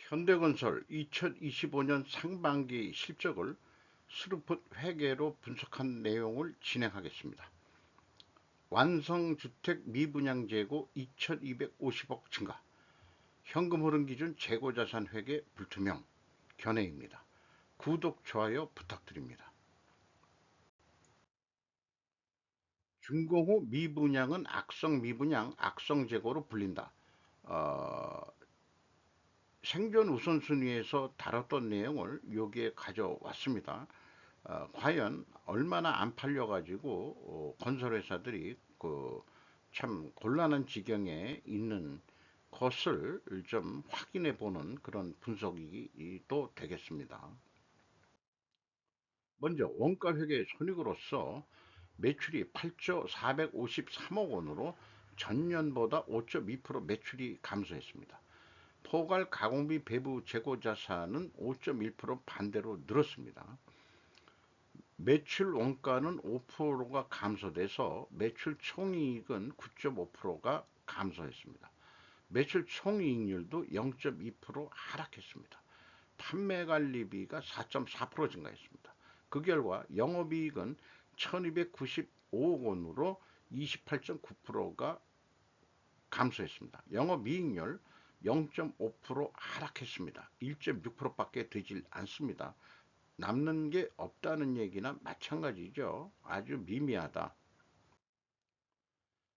현대건설 2025년 상반기 실적을 스루풋 회계로 분석한 내용을 진행하겠습니다. 완성주택 미분양 재고 2250억 증가, 현금 흐름 기준 재고자산 회계 불투명, 견해입니다. 구독, 좋아요 부탁드립니다. 준공후 미분양은 악성 미분양, 악성 재고로 불린다. 생존 우선순위에서 다뤘던 내용을 여기에 가져왔습니다. 과연 얼마나 안 팔려가지고 건설회사들이 참 곤란한 지경에 있는 것을 좀 확인해 보는 그런 분석이 또 되겠습니다. 먼저 원가회계 손익으로서 매출이 8조 453억 원으로 전년보다 5.2% 매출이 감소했습니다. 포괄 가공비 배부 재고 자산은 5.1% 반대로 늘었습니다. 매출 원가는 5%가 감소돼서 매출 총이익은 9.5%가 감소했습니다. 매출 총이익률도 0.2% 하락했습니다. 판매관리비가 4.4% 증가했습니다. 그 결과 영업이익은 1295억 원으로 28.9%가 감소했습니다. 영업이익률 0.5% 하락했습니다. 1.6%밖에 되질 않습니다. 남는 게 없다는 얘기나 마찬가지죠. 아주 미미하다.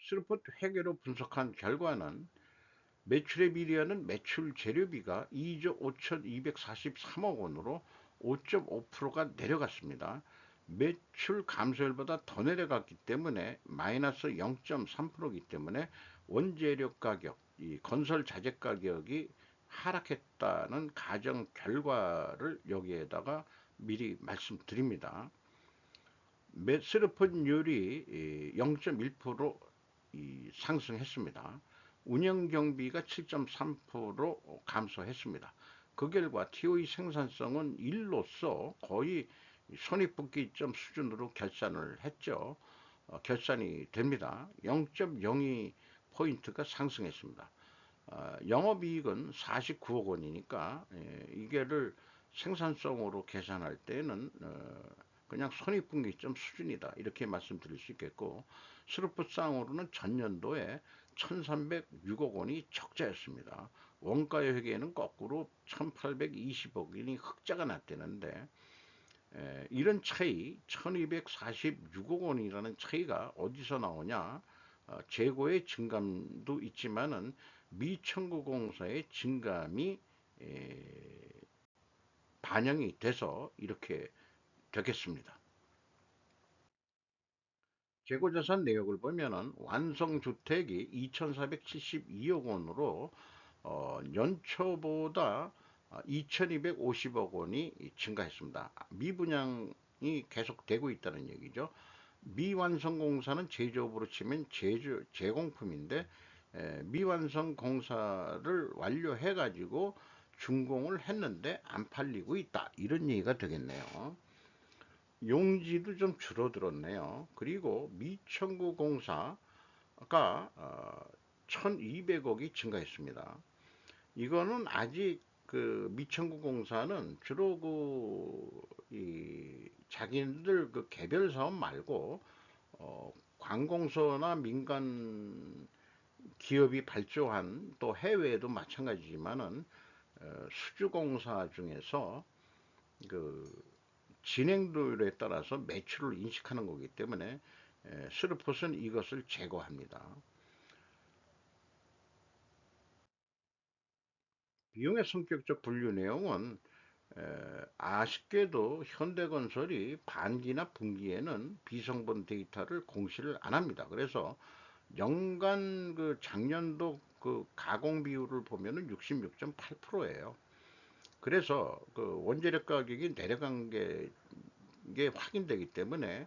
스루풋 회계로 분석한 결과는 매출에 비례하는 매출 재료비가 2조 5243억 원으로 5.5%가 내려갔습니다. 매출 감소율보다 더 내려갔기 때문에 마이너스 0.3%이기 때문에 원재료 가격, 이 건설 자재 가격이 하락했다는 가정 결과를 여기에다가 미리 말씀드립니다. 스루풋율이 0.1% 상승했습니다. 운영경비가 7.3% 감소했습니다. 그 결과 TOE 생산성은 1로서 거의 손익분기점 수준으로 결산을 했죠. 결산이 됩니다. 0.02포인트가 상승했습니다. 영업이익은 49억 원이니까 이게를 생산성으로 계산할 때는 그냥 손익분기점 수준이다 이렇게 말씀드릴 수 있겠고, 스루풋상으로는 전년도에 1306억 원이 적자였습니다. 원가의 회계에는 거꾸로 1820억 원이 흑자가 났다는데, 이런 차이 1246억 원이라는 차이가 어디서 나오냐. 재고의 증감도 있지만은 미청구공사의 증감이 반영이 돼서 이렇게 되겠습니다. 재고자산 내역을 보면은 완성주택이 2472억 원으로 연초보다 2250억 원이 증가했습니다. 미분양이 계속되고 있다는 얘기죠. 미완성공사는 제조업으로 치면 제공품인데 미완성 공사를 완료해 가지고 준공을 했는데 안 팔리고 있다 이런 얘기가 되겠네요. 용지도 좀 줄어들었네요. 그리고 미청구 공사가 1200억이 증가했습니다. 이거는 아직 그 미청구 공사는 주로 자기들 그 개별 사업 말고 관공서나 민간 기업이 발주한 또 해외에도 마찬가지지만은 수주공사 중에서 그 진행도율에 따라서 매출을 인식하는 거기 때문에 스루풋은 이것을 제거합니다. 비용의 성격적 분류 내용은 아쉽게도 현대건설이 반기나 분기에는 비성분 데이터를 공시를 안 합니다. 그래서 연간 그 작년도 그 가공 비율을 보면은 66.8%예요. 그래서 그 원재료 가격이 내려간 게 확인되기 때문에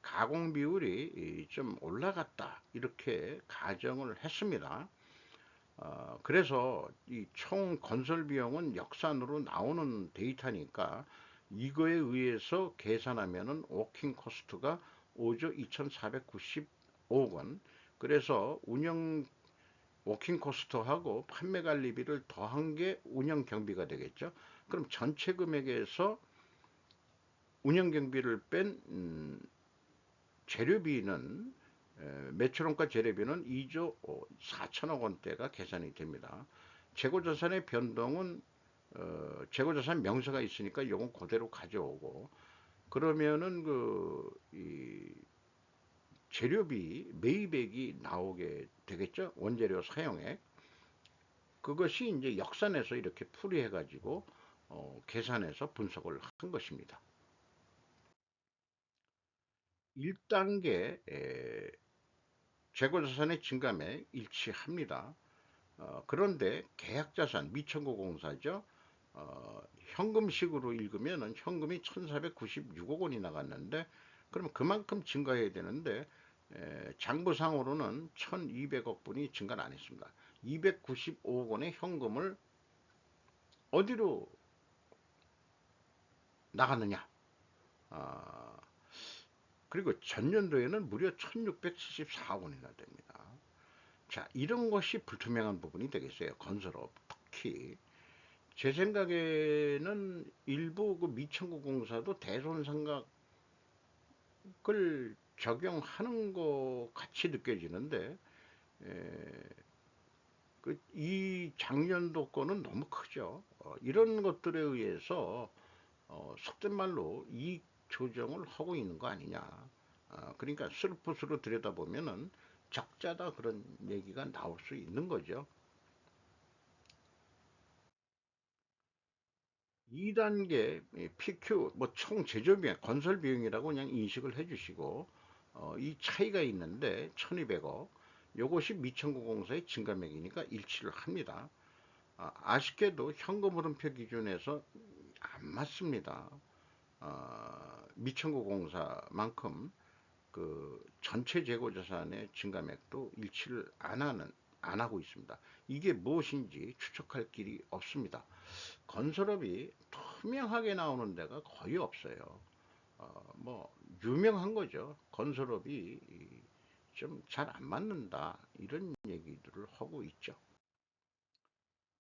가공 비율이 좀 올라갔다 이렇게 가정을 했습니다. 그래서 이 총 건설 비용은 역산으로 나오는 데이터니까 이거에 의해서 계산하면은 워킹 코스트가 5조 2495억 원. 그래서 운영 워킹 코스트하고 판매 관리비를 더한 게 운영 경비가 되겠죠. 그럼 전체 금액에서 운영 경비를 뺀 재료비는 매출원가 재료비는 2조 4천억 원대가 계산이 됩니다. 재고자산의 변동은 재고자산 명세가 있으니까 이건 그대로 가져오고, 그러면은 이 재료비 매입액이 나오게 되겠죠. 원재료 사용액. 그것이 이제 역산해서 이렇게 풀이해 가지고 계산해서 분석을 한 것입니다. 1단계 재고자산의 증감에 일치합니다. 그런데 계약자산 미천고공사죠. 현금식으로 읽으면 현금이 1496억 원이 나갔는데, 그러면 그만큼 증가해야 되는데 장부상으로는 1200억 분이 증가는 안 했습니다. 295억 원의 현금을 어디로 나갔느냐. 그리고 전년도에는 무려 1674억 원이나 됩니다. 자, 이런 것이 불투명한 부분이 되겠어요. 건설업 특히. 제 생각에는 일부 그 미천구 공사도 대손상각을 적용하는 것 같이 느껴지는데, 이 작년도 거는 너무 크죠. 이런 것들에 의해서 속된 말로 이익 조정을 하고 있는 거 아니냐. 그러니까 스루풋으로 들여다보면은 적자다, 그런 얘기가 나올 수 있는 거죠. 2단계 PQ 뭐 총 제조 비용, 건설 비용이라고 그냥 인식을 해주시고, 이 차이가 있는데 1200억, 요것이 미천구공사의 증감액이니까 일치를 합니다. 아쉽게도 현금 흐름표 기준에서 안 맞습니다. 미천구공사만큼 그 전체 재고자산의 증감액도 일치를 안 하고 있습니다. 이게 무엇인지 추측할 길이 없습니다. 건설업이 투명하게 나오는 데가 거의 없어요. 뭐 유명한 거죠. 건설업이 좀 잘 안 맞는다, 이런 얘기들을 하고 있죠.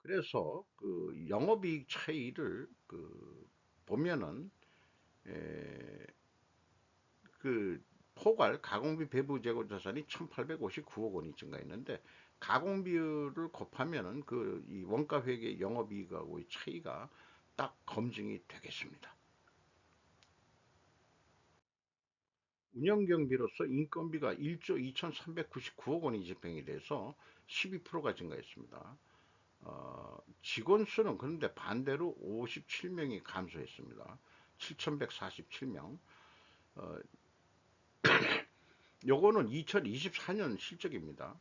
그래서 그 영업이익 차이를 보면은 에, 그 포괄 가공비 배부 재고 자산이 1859억 원이 증가했는데, 가공비율을 곱하면은 그 이 원가 회계 영업이익하고의 차이가 딱 검증이 되겠습니다. 운영경비로서 인건비가 1조 2399억 원이 집행이 돼서 12%가 증가했습니다. 직원 수는 그런데 반대로 57명이 감소했습니다. 7147명. 요거는 2024년 실적입니다.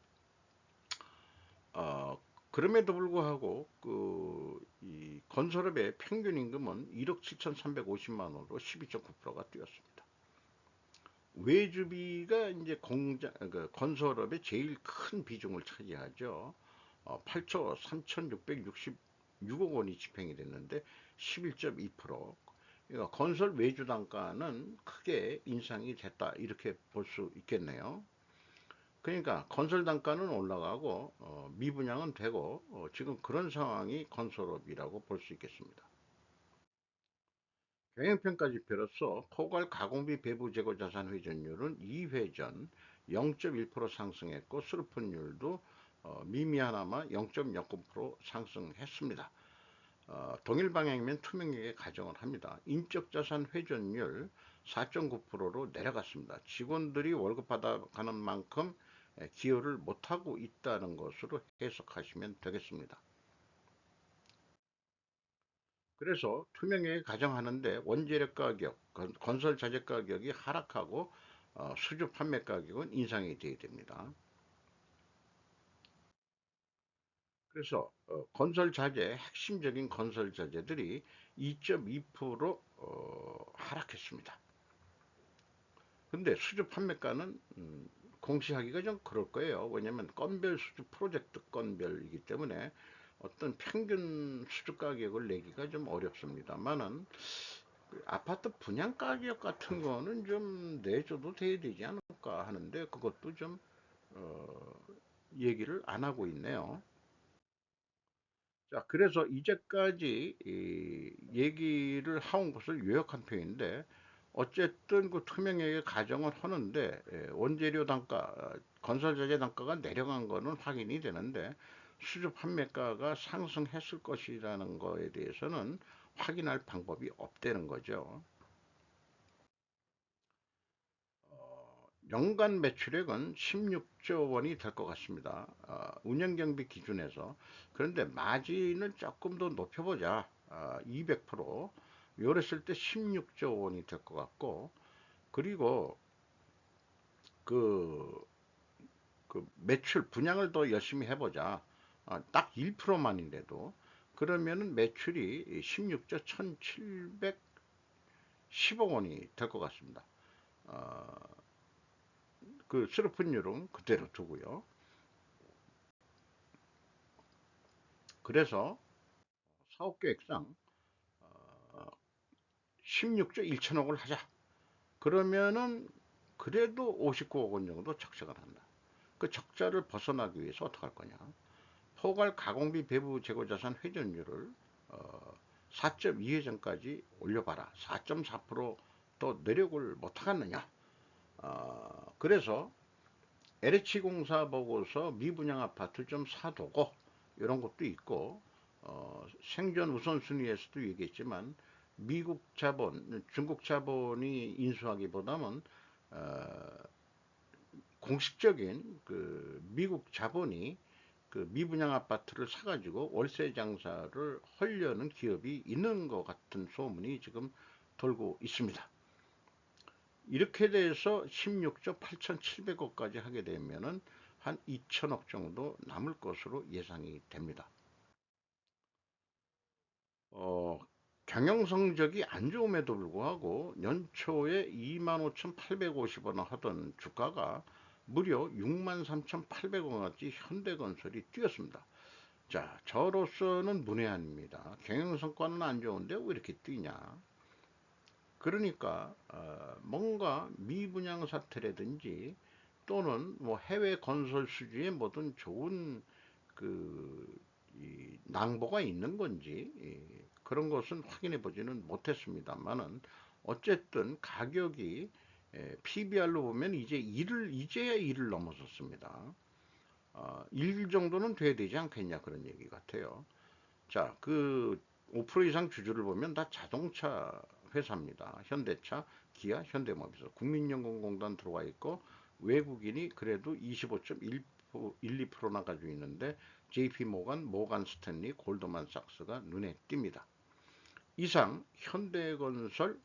그럼에도 불구하고 이 건설업의 평균 임금은 1억 7,350만 원으로 12.9%가 뛰었습니다. 외주비가 이제 건설업의 제일 큰 비중을 차지하죠. 8조 3,666억 원이 집행이 됐는데 11.2%. 그러니까 건설 외주 단가는 크게 인상이 됐다, 이렇게 볼 수 있겠네요. 그러니까 건설 단가는 올라가고 미분양은 되고, 지금 그런 상황이 건설업이라고 볼 수 있겠습니다. 경영평가 지표로서 포괄 가공비 배부 재고 자산 회전율은 2회 전 0.1% 상승했고, 수르풋율도 미미하나마 0.09% 상승했습니다. 동일 방향이면 투명하게 가정을 합니다. 인적 자산 회전율 4.9%로 내려갔습니다. 직원들이 월급 받아가는 만큼 기여를 못하고 있다는 것으로 해석하시면 되겠습니다. 그래서 투명하게 가정하는데 원재료 가격, 건설 자재 가격이 하락하고 수주 판매 가격은 인상이 되어야 됩니다. 그래서 건설 자재, 핵심적인 건설 자재들이 2.2% 하락했습니다. 근데 수주 판매가는 공시하기가 좀 그럴 거예요. 왜냐하면 건별 수주 프로젝트 건별이기 때문에 어떤 평균 수주 가격을 내기가 좀 어렵습니다만은, 아파트 분양 가격 같은 거는 좀 내줘도 돼야 되지 않을까 하는데, 그것도 좀 얘기를 안 하고 있네요. 자, 그래서 이제까지 이 얘기를 해온 것을 요약한 표인데, 어쨌든 그 투명하게 가정을 하는데 원재료 단가, 건설 자재 단가가 내려간 거는 확인이 되는데 수주 판매가가 상승했을 것이라는 거에 대해서는 확인할 방법이 없다는 거죠. 연간 매출액은 16조 원이 될 것 같습니다. 운영경비 기준에서. 그런데 마진을 조금 더 높여보자. 200%. 요랬을 때 16조 원이 될 것 같고, 그리고 그, 그 매출 분양을 더 열심히 해보자. 딱 1%만인데도 그러면은 매출이 16조 1710억 원이 될 것 같습니다. 어, 그 슬로픈율은 그대로 두고요. 그래서 사업계획상 16조 1천억을 하자. 그러면은 그래도 59억 원 정도 적자가 난다. 그 적자를 벗어나기 위해서 어떻게 할 거냐. 포괄 가공비 배부 재고자산 회전율을 4.2회전까지 올려봐라. 4.4%더 내력을 못하겠느냐. 그래서 LH공사 보고서 미분양 아파트 좀 사두고 이런 것도 있고, 생존 우선순위에서도 얘기했지만 미국 자본, 중국 자본이 인수하기보다는 공식적인 그 미국 자본이 그 미분양 아파트를 사가지고 월세 장사를 하려는 기업이 있는 것 같은 소문이 지금 돌고 있습니다. 이렇게 돼서 16조 8,700억까지 하게 되면은 한 2천억 정도 남을 것으로 예상이 됩니다. 어, 경영 성적이 안 좋음에도 불구하고 연초에 25,850원 하던 주가가 무려 63,800원까지 현대건설이 뛰었습니다. 자, 저로서는 문외한입니다. 경영 성과는 안 좋은데 왜 이렇게 뛰냐? 그러니까 뭔가 미분양 사태라든지 또는 뭐 해외 건설 수주에 뭐든 좋은 그 낭보가 있는 건지 그런 것은 확인해 보지는 못했습니다만은 어쨌든 가격이 PBR로 보면 이제야 1을 넘어섰습니다. 1 정도는 돼야 되지 않겠냐 그런 얘기 같아요. 자, 그 5% 이상 주주를 보면 다 자동차 회사입니다. 현대차, 기아, 현대모비스, 국민연금공단 들어와 있고 외국인이 그래도 25.1, 2%나 가지고 있는데 JP 모간 스탠리, 골드만삭스가 눈에 띕니다. 이상 현대건설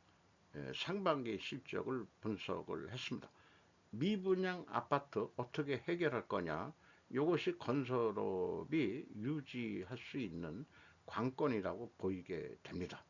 상반기 실적을 분석을 했습니다. 미분양 아파트 어떻게 해결할 거냐? 이것이 건설업이 유지할 수 있는 관건이라고 보이게 됩니다.